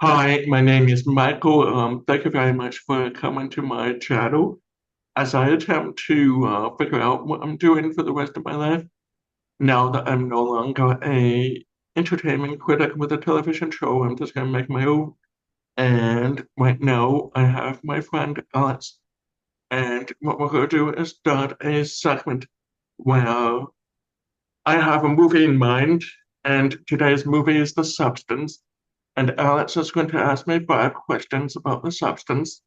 Hi, my name is Michael. Thank you very much for coming to my channel as I attempt to figure out what I'm doing for the rest of my life now that I'm no longer a entertainment critic with a television show. I'm just gonna make my own. And right now, I have my friend Alex, and what we're gonna do is start a segment where I have a movie in mind, and today's movie is The Substance. And Alex is going to ask me five questions about the substance.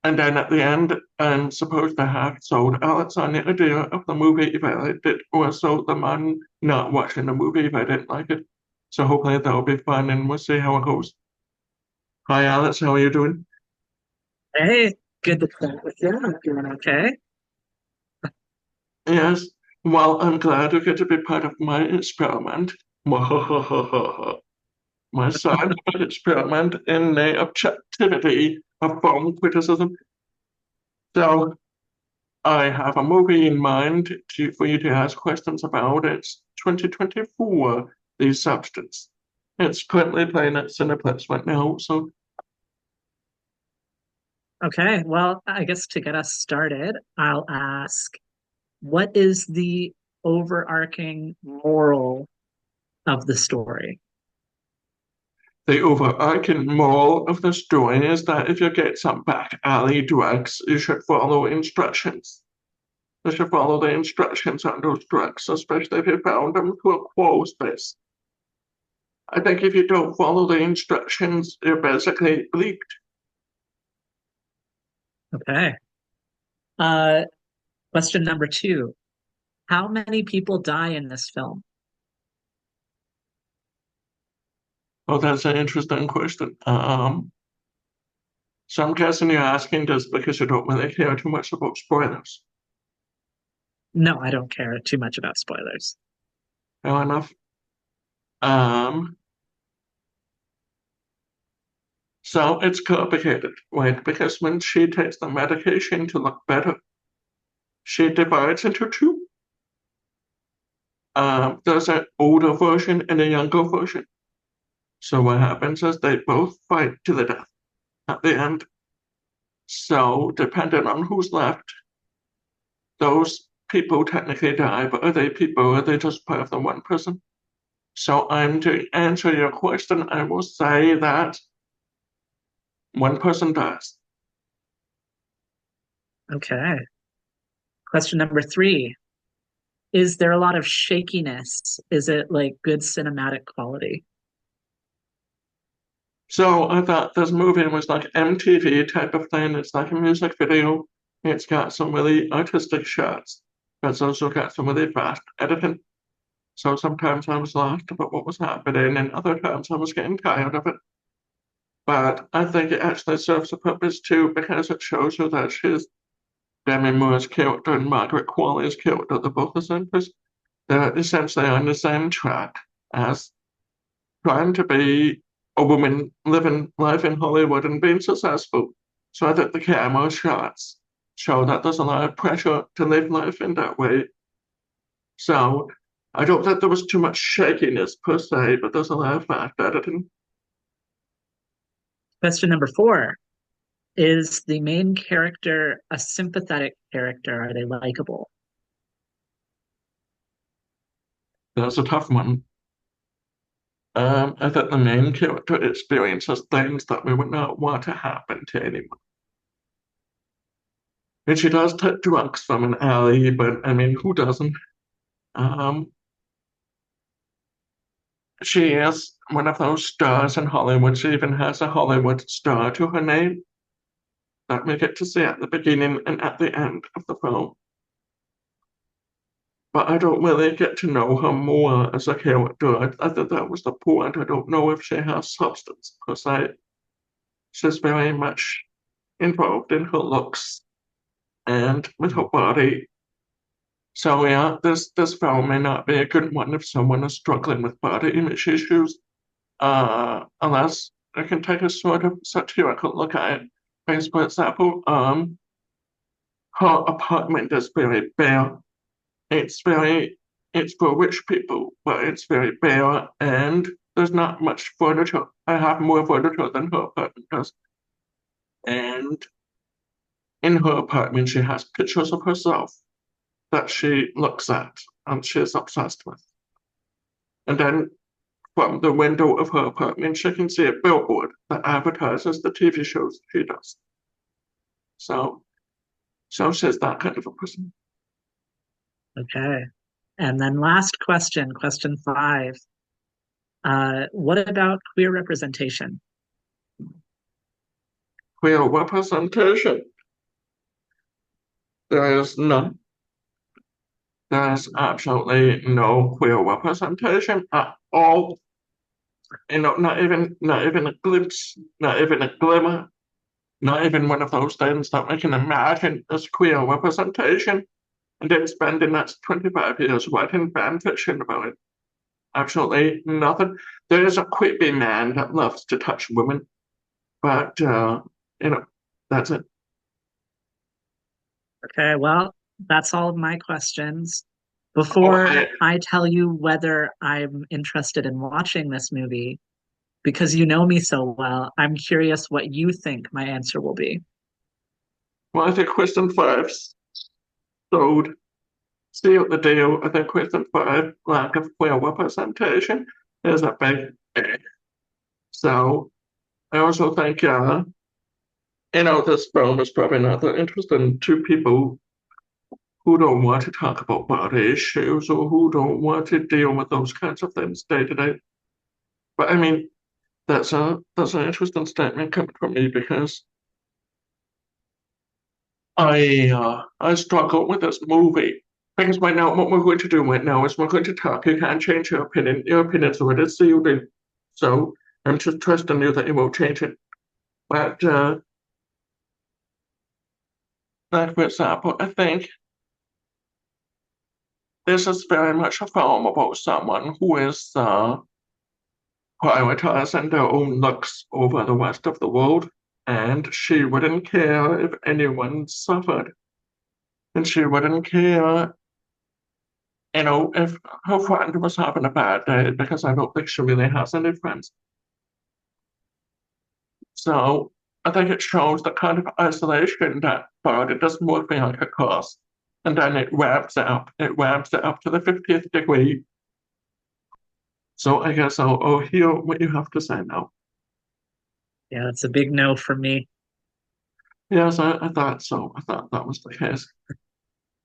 And then at the end, I'm supposed to have sold Alex on the idea of the movie if I liked it, or sold them on not watching the movie if I didn't like it. So hopefully that'll be fun and we'll see how it goes. Hi, Alex. How are you doing? Hey, good to chat with you. I'm doing okay. Yes. Well, I'm glad you get to be part of my experiment. My scientific experiment in the objectivity of film criticism. So I have a movie in mind for you to ask questions about. It's 2024, The Substance. It's currently playing at Cineplex right now. So, Okay, well, I guess to get us started, I'll ask, what is the overarching moral of the story? the overarching moral of the story is that if you get some back alley drugs, you should follow instructions. You should follow the instructions on those drugs, especially if you found them to a crawl space. I think if you don't follow the instructions, you're basically bleeped. Okay. Uh, Question number two. How many people die in this film? Oh, that's an interesting question. So I'm guessing you're asking just because you don't really care too much about spoilers. No, I don't care too much about spoilers. Fair enough. Um, so it's complicated, right? Because when she takes the medication to look better, she divides into two. There's an older version and a younger version. So what happens is they both fight to the death at the end. So depending on who's left, those people technically die, but are they people or are they just part of the one person? So I'm to answer your question, I will say that one person dies. Okay. Question number three. Is there a lot of shakiness? Is it like good cinematic quality? So I thought this movie was like MTV type of thing. It's like a music video. It's got some really artistic shots, but it's also got some really fast editing. So sometimes I was lost about what was happening, and other times I was getting tired of it. But I think it actually serves a purpose too because it shows you that she's Demi Moore's character and Margaret Qualley's character. They're both the same person. They're essentially on the same track as trying to be a woman living life in Hollywood and being successful. So I think the camera shots show that there's a lot of pressure to live life in that way. So I don't think there was too much shakiness per se, but there's a lot of fast editing. Question number four. Is the main character a sympathetic character? Are they likable? That's a tough one. I think the main character experiences things that we would not want to happen to anyone. And she does take drugs from an alley, but I mean, who doesn't? Um, she is one of those stars in Hollywood. She even has a Hollywood star to her name that we get to see at the beginning and at the end of the film. But I don't really get to know her more as a character. I think that was the point. I don't know if she has substance because she's very much involved in her looks and with her body. So yeah, this film may not be a good one if someone is struggling with body image issues. Unless I can take a sort of satirical look at it. Because, for example, her apartment is very bare. It's very, it's for rich people, but it's very bare, and there's not much furniture. I have more furniture than her apartment does. And in her apartment, she has pictures of herself that she looks at and she's obsessed with. And then from the window of her apartment, she can see a billboard that advertises the TV shows she does. So, so she's that kind of a person. Okay. And then last question, question five. What about queer representation? Queer representation. There is none. There is absolutely no queer representation at all. Not even a glimpse, not even a glimmer, not even one of those things that we can imagine as queer representation, and then spend the next 25 years writing fan fiction about it. Absolutely nothing. There is a creepy man that loves to touch women, but that's it. Okay, well, that's all of my questions. Oh, Before I tell you whether I'm interested in watching this movie, because you know me so well, I'm curious what you think my answer will be. well, I think question five showed seal the deal. I think question five, lack of queer representation, is a big eh. So I also think, this film is probably not that interesting to people who don't want to talk about body issues or who don't want to deal with those kinds of things day to day. But I mean, that's an interesting statement coming from me because I struggle with this movie. Because right now, what we're going to do right now is we're going to talk. You can't change your opinion. Your opinion's already sealed in. So I'm just trusting you that you won't change it. But like for example, I think this is very much a film about someone who is prioritizing their own looks over the rest of the world, and she wouldn't care if anyone suffered, and she wouldn't care, if her friend was having a bad day, because I don't think she really has any friends. So I think it shows the kind of isolation that body does morphine could cause. And then it ramps it up. It ramps it up to the 50th degree. So I guess I'll hear what you have to say now. Yeah, it's a big no for me. Yes, I thought so. I thought that was the case.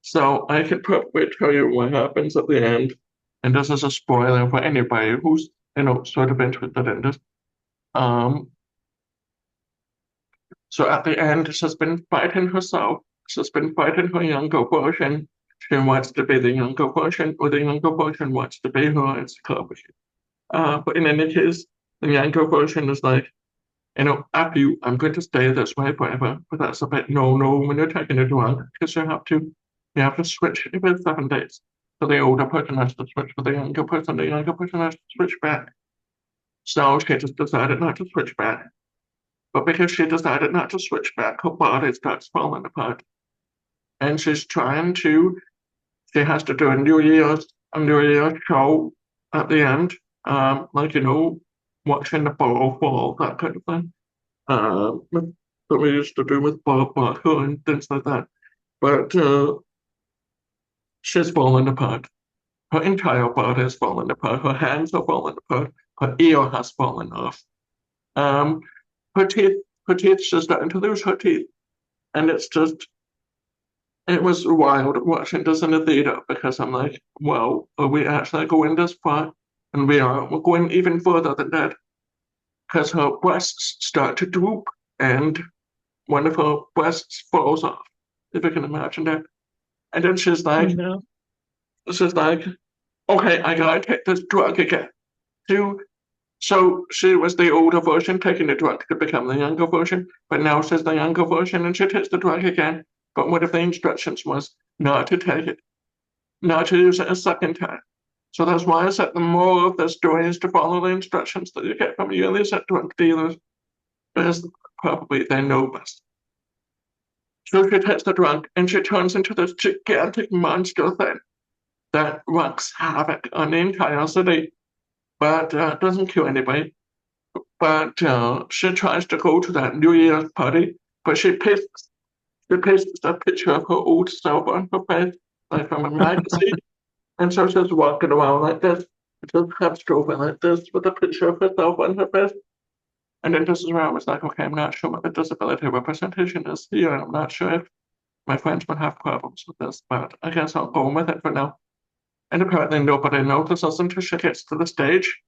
So I can probably tell you what happens at the end. And this is a spoiler for anybody who's, sort of interested in this. Um, So at the end, she's been fighting herself. She's been fighting her younger version. She wants to be the younger version, or the younger version wants to be her. It's complicated. But in any case, the younger version is like, after you, I'm going to stay this way forever. But that's a bit no when you're taking a drug, because you have to switch every 7 days. So the older person has to switch for the younger person. The younger person has to switch back. So she just decided not to switch back. But because she decided not to switch back, her body starts falling apart. And she has to do a New Year's show at the end. Like, watching the ball fall, that kind of thing. That we used to do with Bob Barker and things like that. But she's falling apart. Her entire body is falling apart. Her hands are falling apart. Her ear has fallen off. Um, her teeth, she's starting to lose her teeth. And it was wild watching this in the theater because I'm like, well, are we actually going this far? And we're going even further than that because her breasts start to droop and one of her breasts falls off, if you can imagine that. And then Oh no. she's like, okay, I gotta take this drug again. To So she was the older version taking the drug to become the younger version, but now she's the younger version and she takes the drug again. But one of the instructions was not to take it, not to use it a second time. So that's why I said the moral of the story is to follow the instructions that you get from your illicit drug dealers, because probably they know best. So she takes the drug and she turns into this gigantic monster thing that wreaks havoc on the entire city. but doesn't kill anybody. But she tries to go to that New Year's party, but she pastes a picture of her old self on her face, like from a magazine, and so she's walking around like this, just half strobing like this with a picture of herself on her face. And then this is where I was like, okay, I'm not sure what the disability representation is here. I'm not sure if my friends would have problems with this, but I guess I'll go with it for now. And apparently nobody notices until she gets to the stage.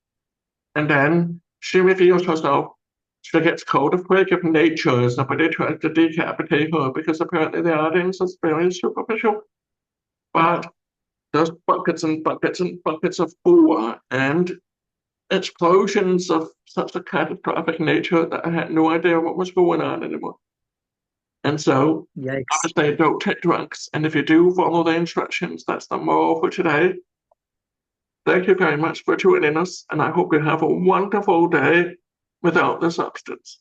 And then she reveals herself. She gets called a freak of nature as somebody tries to decapitate her because apparently the audience is very superficial. But there's buckets and buckets and buckets of gore and explosions of such a catastrophic nature that I had no idea what was going on anymore. And so, Yikes. obviously, don't take drugs. And if you do follow the instructions, that's the moral for today. Thank you very much for joining us, and I hope you have a wonderful day without the substance.